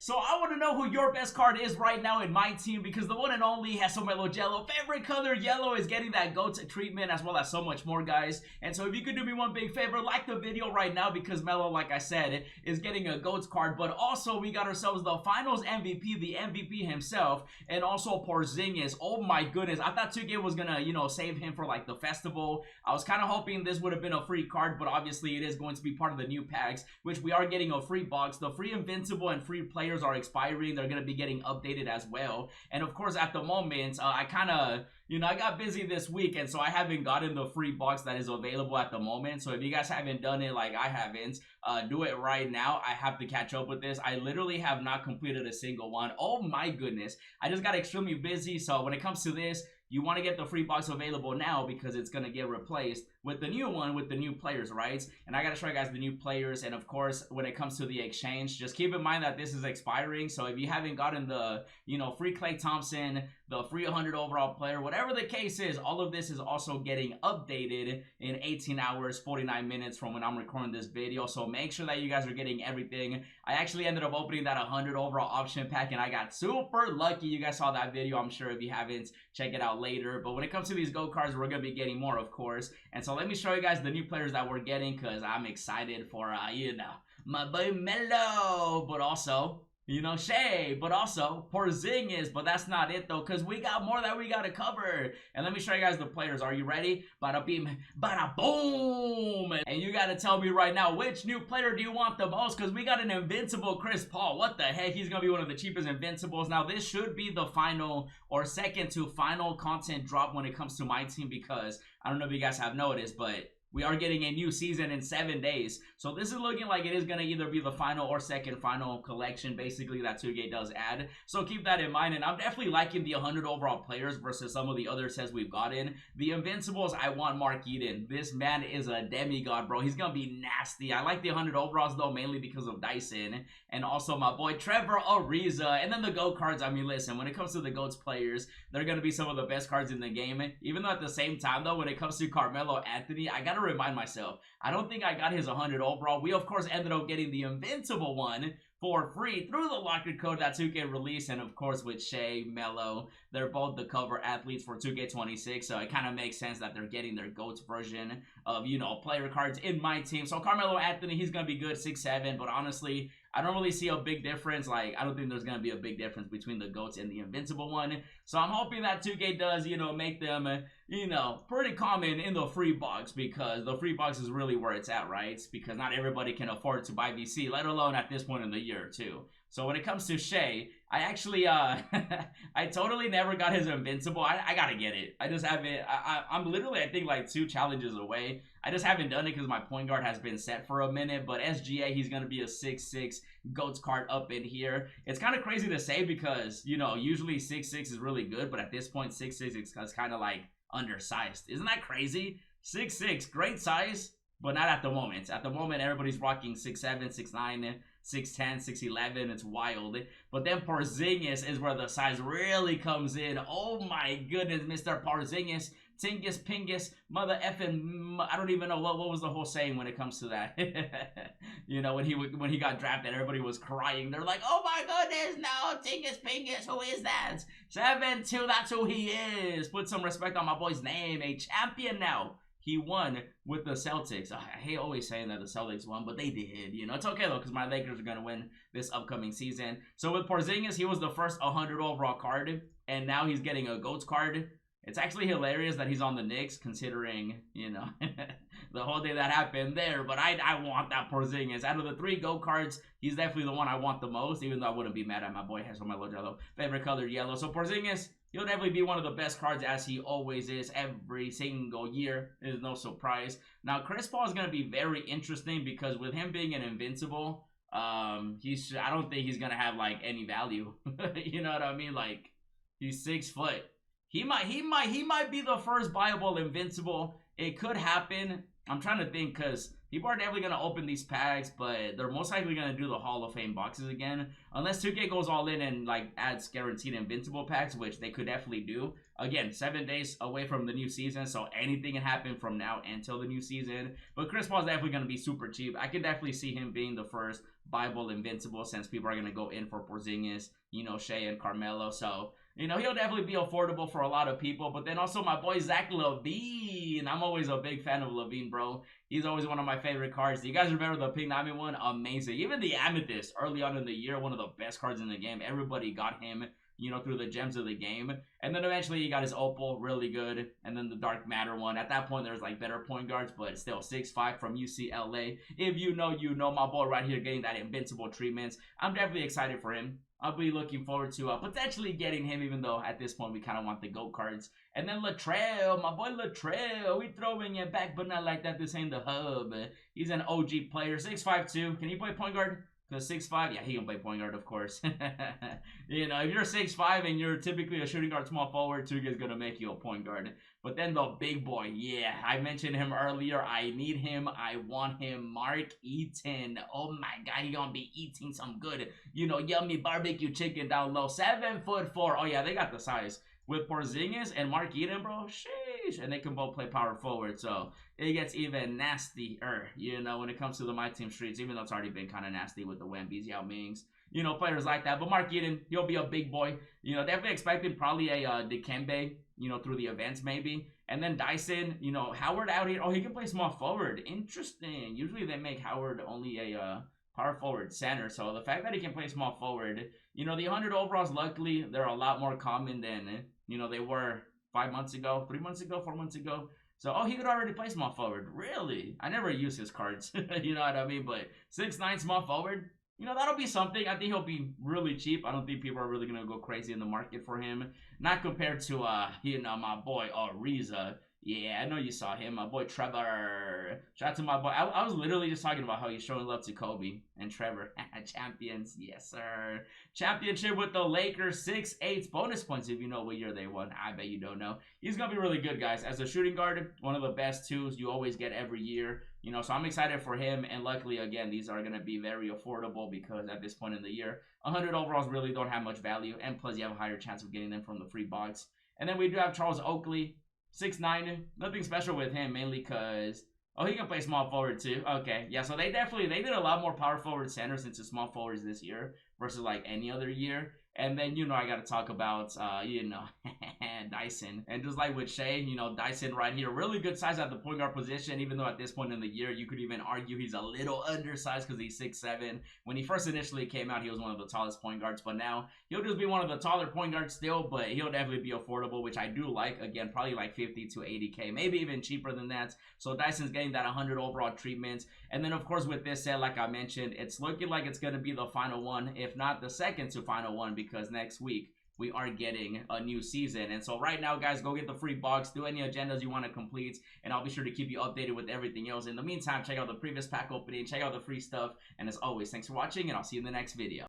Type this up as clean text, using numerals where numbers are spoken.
So I want to know who your best card is right now in my team, because the one and only Melo Jello, favorite color yellow, is getting that GOAT treatment, as well as so much more, guys. And so if you could do me one big favor, like the video right now, because Melo, like I said, is getting a GOAT card. But also we got ourselves the finals MVP, the MVP himself, and also Porzingis. Oh my goodness, I thought 2K was gonna, you know, save him for like the festival. I was kind of hoping this would have been a free card, but obviously it is going to be part of the new packs, which we are getting a free box. The free Invincible and free players are expiring. They're going to be getting updated as well. And of course, at the moment, I kind of, you know, I got busy this week, and so I haven't gotten the free box that is available at the moment. So if you guys haven't done it like I haven't, do it right now. I have to catch up with this. I literally have not completed a single one. Oh my goodness. I just got extremely busy. So when it comes to this, you want to get the free box available now, because it's going to get replaced with the new one with the new players, right? And I got to show you guys the new players. And of course, when it comes to the exchange, just keep in mind that this is expiring. So if you haven't gotten the, you know, free Klay Thompson, the free 100 overall player, whatever the case is, all of this is also getting updated in 18 hours, 49 minutes from when I'm recording this video. So make sure that you guys are getting everything. I actually ended up opening that 100 overall option pack, and I got super lucky. You guys saw that video, I'm sure. If you haven't, check it out later. But when it comes to these GOAT cards, we're going to be getting more, of course. And so let me show you guys the new players that we're getting, because I'm excited for, you know, my boy Melo, but also, you know, Shea, but also Porzingis. But that's not it, though, because we got more that we got to cover. And let me show you guys the players. Are you ready? Bada beam, bada boom. And you got to tell me right now, which new player do you want the most? Because we got an Invincible Chris Paul. What the heck? He's going to be one of the cheapest Invincibles. Now, this should be the final or second to final content drop when it comes to my team, because I don't know if you guys have noticed, but we are getting a new season in 7 days. So this is looking like it is going to either be the final or second final collection, basically, that 2K does add. So keep that in mind. And I'm definitely liking the 100 overall players versus some of the other sets we've gotten. The Invincibles, I want Mark Eden. This man is a demigod, bro. He's going to be nasty. I like the 100 overalls, though, mainly because of Dyson. And also my boy Trevor Ariza. And then the GOAT cards, I mean, listen, when it comes to the GOATs players, they're going to be some of the best cards in the game. Even though at the same time, though, when it comes to Carmelo Anthony, I got to remind myself, I don't think I got his 100 overall. We of course ended up getting the Invincible one for free through the locker code that 2K released. And of course with Shea, Melo, they're both the cover athletes for 2K26, so it kind of makes sense that they're getting their GOATs version of, you know, player cards in my team. So Carmelo Anthony, he's gonna be good, 6'7", but honestly, I don't really see a big difference. Like, I don't think there's going to be a big difference between the GOATs and the Invincible one. So I'm hoping that 2K does, you know, make them, you know, pretty common in the free box, because the free box is really where it's at, right? Because not everybody can afford to buy VC, let alone at this point in the year, too. So when it comes to Shea, I actually, I totally never got his Invincible. I gotta get it. I just haven't, I'm literally, I think, like 2 challenges away. I just haven't done it because my point guard has been set for a minute. But SGA, he's gonna be a 6'6" GOATs card up in here. It's kind of crazy to say because, you know, usually 6'6" is really good, but at this point, 6'6" is kind of like undersized. Isn't that crazy? 6'6", great size, but not at the moment. At the moment, everybody's rocking 6'7", 6'9", 6'10", 6'11", it's wild. But then Porzingis is where the size really comes in. Oh my goodness, Mr. Porzingis. Tingus, Pingus, mother effing, I don't even know what was the whole saying when it comes to that. You know, when he got drafted, everybody was crying. They're like, oh my goodness, no, Tingus, Pingus, who is that? 7'2", that's who he is. Put some respect on my boy's name. A champion now. He won with the Celtics. I hate always saying that the Celtics won, but they did. You know, it's okay, though, because my Lakers are going to win this upcoming season. So with Porzingis, he was the first 100 overall card, and now he's getting a GOATs card. It's actually hilarious that he's on the Knicks, considering, you know, the whole day that happened there. But I want that Porzingis. Out of the 3 GOAT cards, he's definitely the one I want the most, even though I wouldn't be mad at my boy Melo Jello. Favorite color, yellow. So Porzingis, he'll definitely be one of the best cards, as he always is every single year. There's no surprise. Now, Chris Paul is going to be very interesting, because with him being an Invincible, I don't think he's going to have, like, any value. You know what I mean? Like, he's 6 foot. He might be the first viable Invincible. It could happen. I'm trying to think, because people are definitely going to open these packs, but they're most likely going to do the Hall of Fame boxes again. Unless 2K goes all in and, like, adds guaranteed Invincible packs, which they could definitely do. Again, 7 days away from the new season, so anything can happen from now until the new season. But Chris Paul's definitely going to be super cheap. I could definitely see him being the first Bible Invincible, since people are going to go in for Porzingis, you know, Shea and Carmelo. So, you know, he'll definitely be affordable for a lot of people. But then also my boy Zach LaVine. I'm always a big fan of LaVine, bro. He's always one of my favorite cards. Do you guys remember the Pink Diamond one? Amazing. Even the Amethyst early on in the year, one of the best cards in the game. Everybody got him, you know, through the gems of the game. And then eventually he got his Opal, really good. And then the Dark Matter one. At that point, there was like better point guards, but still 6'5" from UCLA. If you know, you know. My boy right here getting that Invincible treatments. I'm definitely excited for him. I'll be looking forward to potentially getting him, even though at this point we kind of want the GOAT cards. And then Latrell, my boy Latrell, we throwing it back, but not like that. This ain't the hub. He's an OG player, 6'5" Can he play point guard? Because 6'5", yeah, he can play point guard, of course. You know, if you're 6'5" and you're typically a shooting guard, small forward, 2K is going to make you a point guard. But then the big boy, yeah, I mentioned him earlier. I need him. I want him. Mark Eaton. Oh, my God, he going to be eating some good, you know, yummy barbecue chicken down low. 7'4". Oh, yeah, they got the size. With Porzingis and Mark Eaton, bro, sheesh. And they can both play power forward, so it gets even nastier, you know, when it comes to the MyTeam streets, even though it's already been kind of nasty with the Wembys, Yao Mings, you know, players like that. But Mark Eaton, he'll be a big boy. You know, definitely expecting probably a Dikembe, you know, through the events maybe. And then Dyson, you know, Howard out here. Oh, he can play small forward. Interesting. Usually they make Howard only a power forward center. So the fact that he can play small forward, you know, the 100 overalls, luckily, they're a lot more common than, you know, they were 5 months ago, 3 months ago, 4 months ago. So, oh, he could already play small forward. Really? I never use his cards. You know what I mean? But 6'9" small forward, you know, that'll be something. I think he'll be really cheap. I don't think people are really going to go crazy in the market for him. Not compared to, you know, my boy, Ariza. Yeah, I know you saw him. My boy Trevor. Shout out to my boy. I was literally just talking about how he's showing love to Kobe and Trevor. Champions. Yes, sir. Championship with the Lakers. 6'8" bonus points if you know what year they won. I bet you don't know. He's going to be really good, guys. As a shooting guard, one of the best twos you always get every year. You know, so I'm excited for him. And luckily, again, these are going to be very affordable because at this point in the year, 100 overalls really don't have much value. And plus, you have a higher chance of getting them from the free box. And then we do have Charles Oakley. 6'9", nothing special with him, mainly because, oh, he can play small forward too. Okay, yeah, so they did a lot more power forward centers into small forwards this year versus like any other year. And then, you know, I got to talk about, you know, Dyson. And just like with Shea, you know, Dyson right here, really good size at the point guard position, even though at this point in the year, you could even argue he's a little undersized because he's 6'7". When he first initially came out, he was one of the tallest point guards, but now he'll just be one of the taller point guards still, but he'll definitely be affordable, which I do like. Again, probably like 50 to 80K, maybe even cheaper than that. So Dyson's getting that 100 overall treatment. And then, of course, with this set, like I mentioned, it's looking like it's going to be the final one, if not the second to final one, because next week we are getting a new season. And so right now, guys, go get the free box, do any agendas you want to complete, and I'll be sure to keep you updated with everything else. In the meantime, check out the previous pack opening, check out the free stuff, and as always, thanks for watching, and I'll see you in the next video.